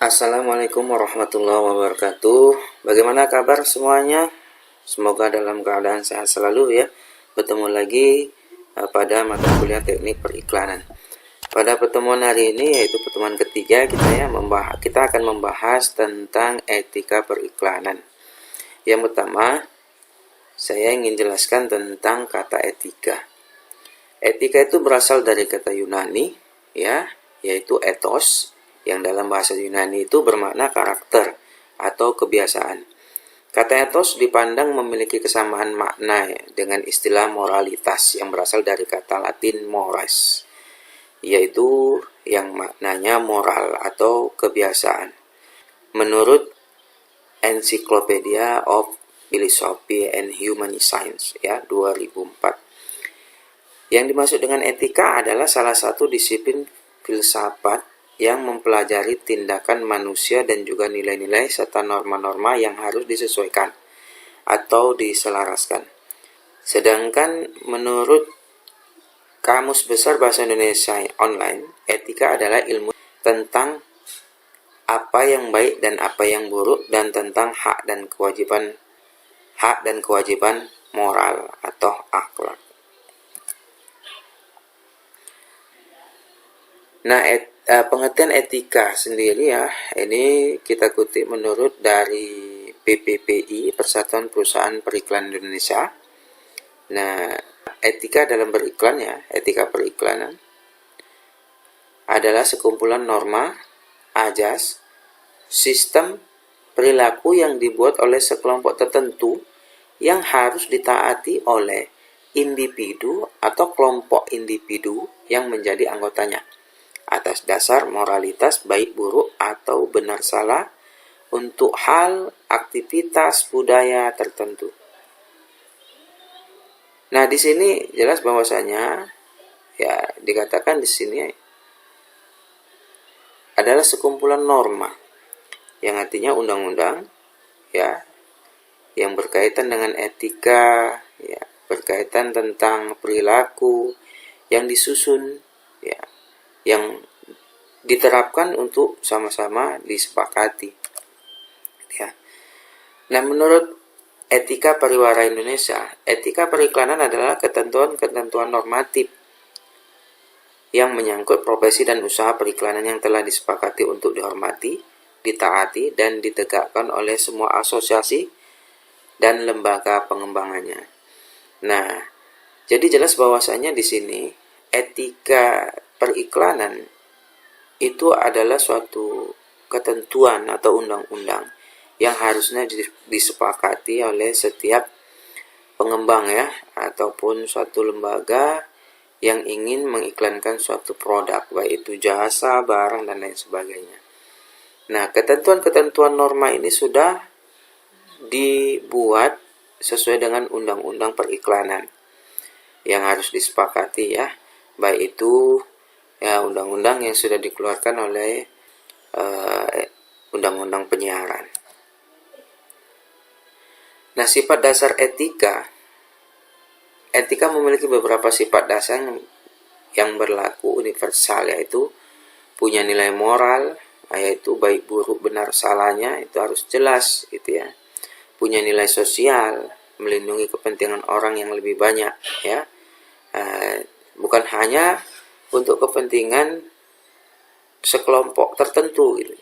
Assalamualaikum warahmatullahi wabarakatuh. Bagaimana kabar semuanya? Semoga dalam keadaan sehat selalu ya. Bertemu lagi pada mata kuliah teknik periklanan. Pada pertemuan hari ini, yaitu pertemuan ketiga, kita akan membahas tentang etika periklanan. Yang pertama, saya ingin jelaskan tentang kata etika. Etika itu berasal dari kata Yunani ya, yaitu ethos, yang dalam bahasa Yunani itu bermakna karakter atau kebiasaan. Kata ethos dipandang memiliki kesamaan makna dengan istilah moralitas yang berasal dari kata Latin mores, yaitu yang maknanya moral atau kebiasaan. Menurut Encyclopedia of Philosophy and Human Science ya 2004. Yang dimaksud dengan etika adalah salah satu disiplin filsafat yang mempelajari tindakan manusia dan juga nilai-nilai serta norma-norma yang harus disesuaikan atau diselaraskan. Sedangkan menurut Kamus Besar Bahasa Indonesia Online, etika adalah ilmu tentang apa yang baik dan apa yang buruk, dan tentang hak dan kewajiban moral atau akhlak. Nah, pengertian etika sendiri ya, ini kita kutip menurut dari PPPI, Persatuan Perusahaan Periklanan Indonesia. Nah, etika dalam beriklan ya, etika periklanan adalah sekumpulan norma, ajas, sistem, perilaku yang dibuat oleh sekelompok tertentu yang harus ditaati oleh individu atau kelompok individu yang menjadi anggotanya atas dasar moralitas baik buruk atau benar salah untuk hal, aktivitas, budaya tertentu. Nah, di sini jelas bahwasanya ya dikatakan di sini adalah sekumpulan norma yang artinya undang-undang ya, yang berkaitan dengan etika ya, berkaitan tentang perilaku yang disusun ya, yang diterapkan untuk sama-sama disepakati ya. Nah, menurut Etika Pariwara Indonesia, etika periklanan adalah ketentuan-ketentuan normatif yang menyangkut profesi dan usaha periklanan yang telah disepakati untuk dihormati, ditaati, dan ditegakkan oleh semua asosiasi dan lembaga pengembangannya. Nah, jadi jelas bahwasanya di sini etika periklanan itu adalah suatu ketentuan atau undang-undang yang harusnya disepakati oleh setiap pengembang ya, ataupun suatu lembaga yang ingin mengiklankan suatu produk, baik itu jasa, barang, dan lain sebagainya. Nah, ketentuan-ketentuan norma ini sudah dibuat sesuai dengan undang-undang periklanan yang harus disepakati ya, baik itu ya undang-undang yang sudah dikeluarkan oleh undang-undang penyiaran. Nah, sifat dasar etika memiliki beberapa sifat dasar yang berlaku universal, yaitu punya nilai moral, yaitu baik buruk benar salahnya itu harus jelas gitu ya. Punya nilai sosial, melindungi kepentingan orang yang lebih banyak ya, bukan hanya untuk kepentingan sekelompok tertentu gitu.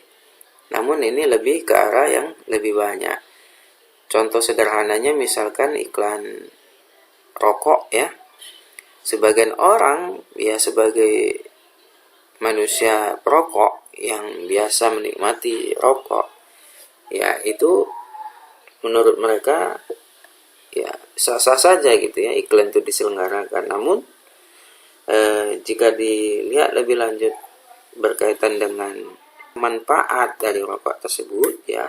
Namun ini lebih ke arah yang lebih banyak. Contoh sederhananya misalkan iklan rokok ya. Sebagian orang ya sebagai manusia perokok yang biasa menikmati rokok ya, itu menurut mereka ya sah-sah saja gitu ya iklan itu diselenggarakan. Namun jika dilihat lebih lanjut berkaitan dengan manfaat dari rokok tersebut ya,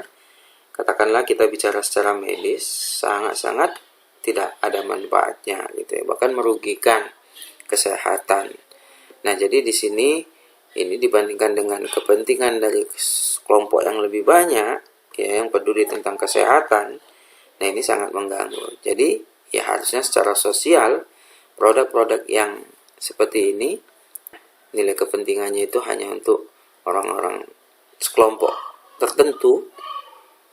katakanlah kita bicara secara medis, sangat-sangat tidak ada manfaatnya gitu ya, bahkan merugikan kesehatan. Nah, jadi di sini ini dibandingkan dengan kepentingan dari kelompok yang lebih banyak ya, yang peduli tentang kesehatan, nah ini sangat mengganggu. Jadi ya harusnya secara sosial produk-produk yang seperti ini nilai kepentingannya itu hanya untuk orang-orang sekelompok tertentu,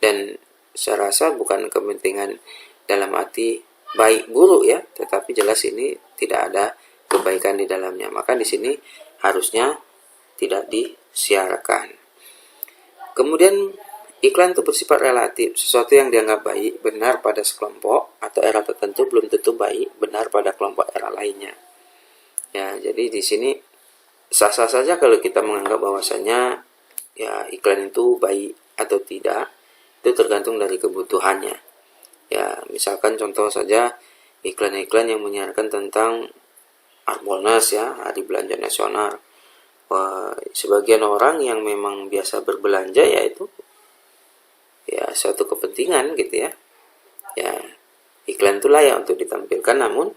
dan saya rasa bukan kepentingan dalam arti baik buruk ya, tetapi jelas ini tidak ada kebaikan di dalamnya, maka di sini harusnya tidak disiarkan. Kemudian iklan itu bersifat relatif, sesuatu yang dianggap baik benar pada sekelompok atau era tertentu belum tentu baik benar pada kelompok era lainnya. Ya, jadi di sini sah-sah saja kalau kita menganggap bahwasanya ya iklan itu baik atau tidak, itu tergantung dari kebutuhannya. Ya, misalkan contoh saja iklan-iklan yang menyiarkan tentang Harbolnas ya, Hari Belanja Nasional. Wah, sebagian orang yang memang biasa berbelanja ya itu ya suatu kepentingan gitu ya. Ya, iklan itu layak untuk ditampilkan, namun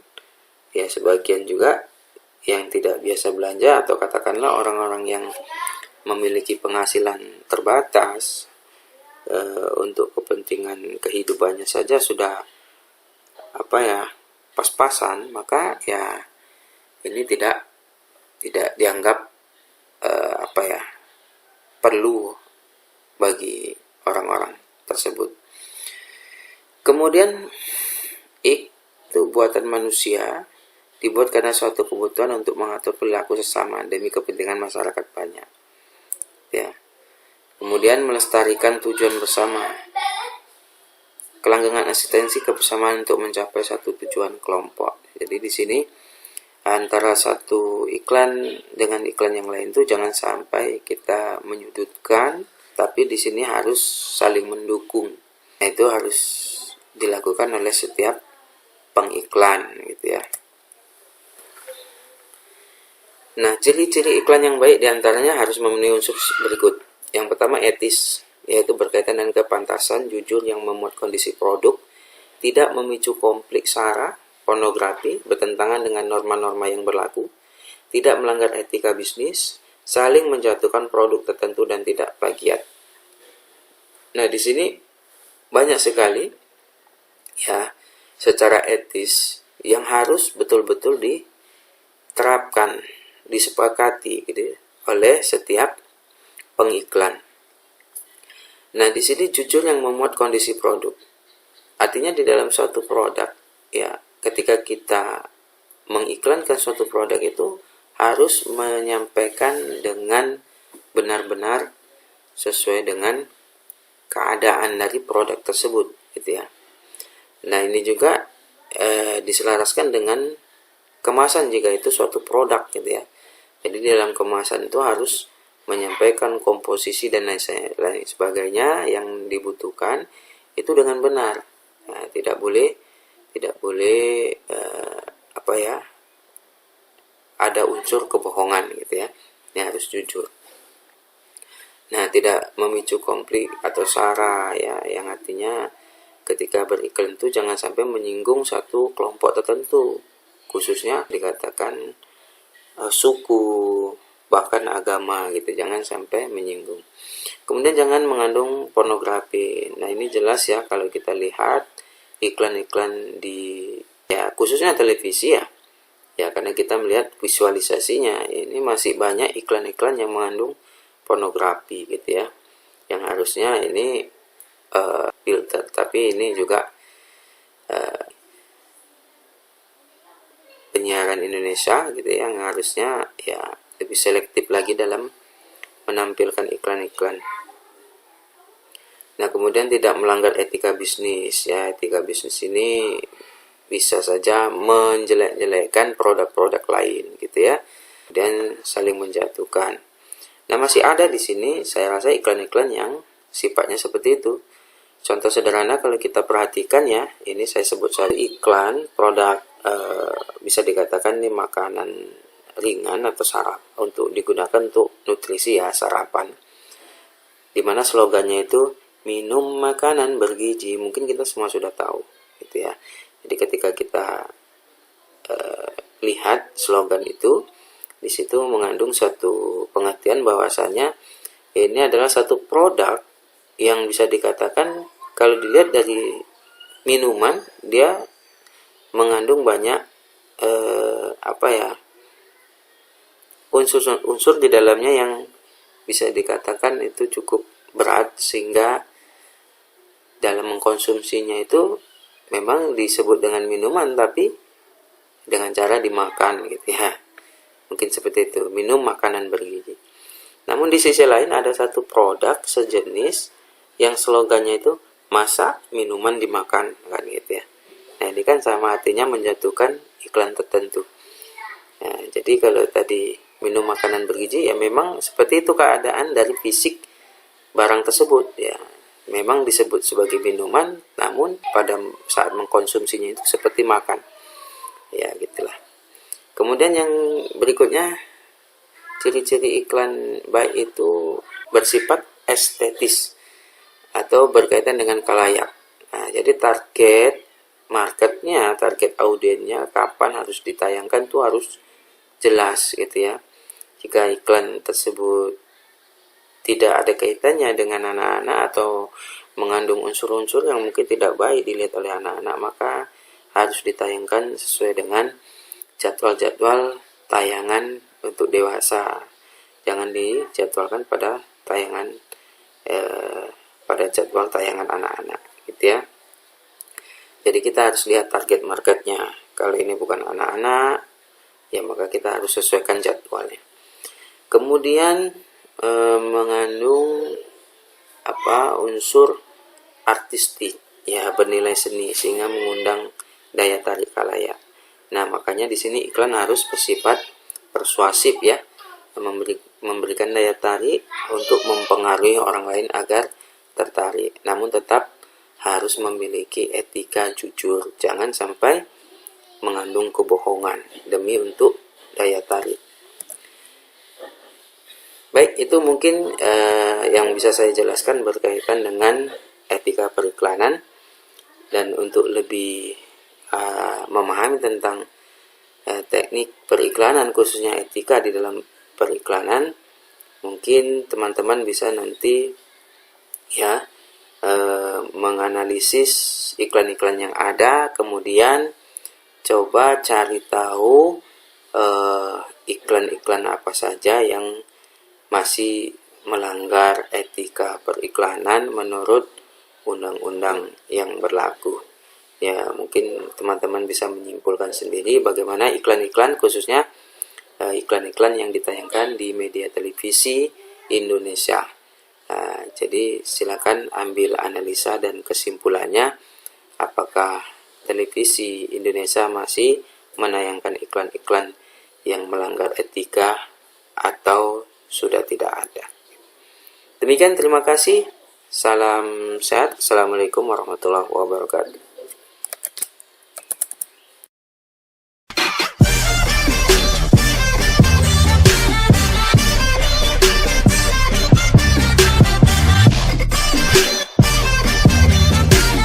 ya sebagian juga yang tidak biasa belanja atau katakanlah orang-orang yang memiliki penghasilan terbatas untuk kepentingan kehidupannya saja sudah pas-pasan, maka ya ini tidak dianggap perlu bagi orang-orang tersebut. Kemudian itu buatan manusia, dibuat karena suatu kebutuhan untuk mengatur perilaku sesama demi kepentingan masyarakat banyak. Ya. Kemudian melestarikan tujuan bersama, kelanggengan eksistensi kebersamaan untuk mencapai satu tujuan kelompok. Jadi di sini antara satu iklan dengan iklan yang lain itu jangan sampai kita menyudutkan, tapi di sini harus saling mendukung. Nah, itu harus dilakukan oleh setiap pengiklan gitu ya. Nah, ciri-ciri iklan yang baik diantaranya harus memenuhi unsur berikut. Yang pertama etis, yaitu berkaitan dengan kepantasan, jujur yang memuat kondisi produk, tidak memicu konflik sara, pornografi, bertentangan dengan norma-norma yang berlaku, tidak melanggar etika bisnis, saling menjatuhkan produk tertentu dan tidak plagiat. Nah, di sini banyak sekali ya secara etis yang harus betul-betul diterapkan, disepakati gitu oleh setiap pengiklan. Nah, di sini jujur yang memuat kondisi produk. Artinya di dalam suatu produk ya, ketika kita mengiklankan suatu produk itu harus menyampaikan dengan benar-benar sesuai dengan keadaan dari produk tersebut gitu ya. Nah, ini juga diselaraskan dengan kemasan jika itu suatu produk gitu ya. Jadi di dalam kemasan itu harus menyampaikan komposisi dan lain sebagainya yang dibutuhkan itu dengan benar. Nah, tidak boleh ada unsur kebohongan gitu ya. Ini harus jujur. Nah, tidak memicu konflik atau sara ya, yang artinya ketika beriklan itu jangan sampai menyinggung satu kelompok tertentu, khususnya dikatakan suku, bahkan agama gitu, jangan sampai menyinggung. Kemudian jangan mengandung pornografi. Nah, ini jelas ya kalau kita lihat iklan-iklan di ya khususnya televisi ya. Ya, karena kita melihat visualisasinya, ini masih banyak iklan-iklan yang mengandung pornografi gitu ya. Yang harusnya ini filter, tapi ini juga penyiaran Indonesia gitu ya, yang harusnya ya lebih selektif lagi dalam menampilkan iklan-iklan. Nah, kemudian tidak melanggar etika bisnis ya. Etika bisnis ini bisa saja menjelek-jelekkan produk-produk lain gitu ya, dan saling menjatuhkan. Nah, masih ada di sini saya rasa iklan-iklan yang sifatnya seperti itu. Contoh sederhana kalau kita perhatikan ya, ini saya sebut saja iklan produk bisa dikatakan ini makanan ringan atau sarapan untuk digunakan untuk nutrisi ya, sarapan. Dimana slogannya itu minum makanan bergizi, mungkin kita semua sudah tahu gitu ya. Jadi ketika kita lihat slogan itu, di situ mengandung satu pengertian bahwasanya ini adalah satu produk yang bisa dikatakan kalau dilihat dari minuman dia mengandung banyak unsur-unsur di dalamnya yang bisa dikatakan itu cukup berat, sehingga dalam mengkonsumsinya itu memang disebut dengan minuman tapi dengan cara dimakan gitu ya. Mungkin seperti itu, minum makanan bergizi. Namun di sisi lain ada satu produk sejenis yang slogannya itu masak minuman dimakan, kan gitu ya. Nah, ini kan sama artinya menjatuhkan iklan tertentu. Nah, jadi kalau tadi minum makanan bergizi, ya memang seperti itu keadaan dari fisik barang tersebut ya. Memang disebut sebagai minuman, namun pada saat mengkonsumsinya itu seperti makan. Ya, gitulah. Kemudian yang berikutnya, ciri-ciri iklan baik itu bersifat estetis atau berkaitan dengan khalayak. Nah, jadi target marketnya, target audiennya kapan harus ditayangkan tuh harus jelas gitu ya. Jika iklan tersebut tidak ada kaitannya dengan anak-anak atau mengandung unsur-unsur yang mungkin tidak baik dilihat oleh anak-anak, maka harus ditayangkan sesuai dengan jadwal-jadwal tayangan untuk dewasa. Jangan dijadwalkan pada jadwal tayangan anak-anak gitu ya. Jadi kita harus lihat target marketnya. Kalau ini bukan anak-anak, ya maka kita harus sesuaikan jadwalnya. Kemudian mengandung unsur artistik ya, bernilai seni sehingga mengundang daya tarik khalayak. Nah, makanya di sini iklan harus bersifat persuasif ya, memberikan daya tarik untuk mempengaruhi orang lain agar tertarik. Namun tetap harus memiliki etika jujur, jangan sampai mengandung kebohongan demi untuk daya tarik. Baik, itu mungkin yang bisa saya jelaskan berkaitan dengan etika periklanan. Dan untuk lebih memahami tentang teknik periklanan, khususnya etika di dalam periklanan, mungkin teman-teman bisa nanti ya menganalisis iklan-iklan yang ada, kemudian coba cari tahu iklan-iklan apa saja yang masih melanggar etika periklanan menurut undang-undang yang berlaku. Ya, mungkin teman-teman bisa menyimpulkan sendiri bagaimana iklan-iklan, khususnya iklan-iklan yang ditayangkan di media televisi Indonesia. Jadi silakan ambil analisa dan kesimpulannya, apakah televisi Indonesia masih menayangkan iklan-iklan yang melanggar etika atau sudah tidak ada. Demikian, terima kasih. Salam sehat. Assalamualaikum warahmatullahi wabarakatuh.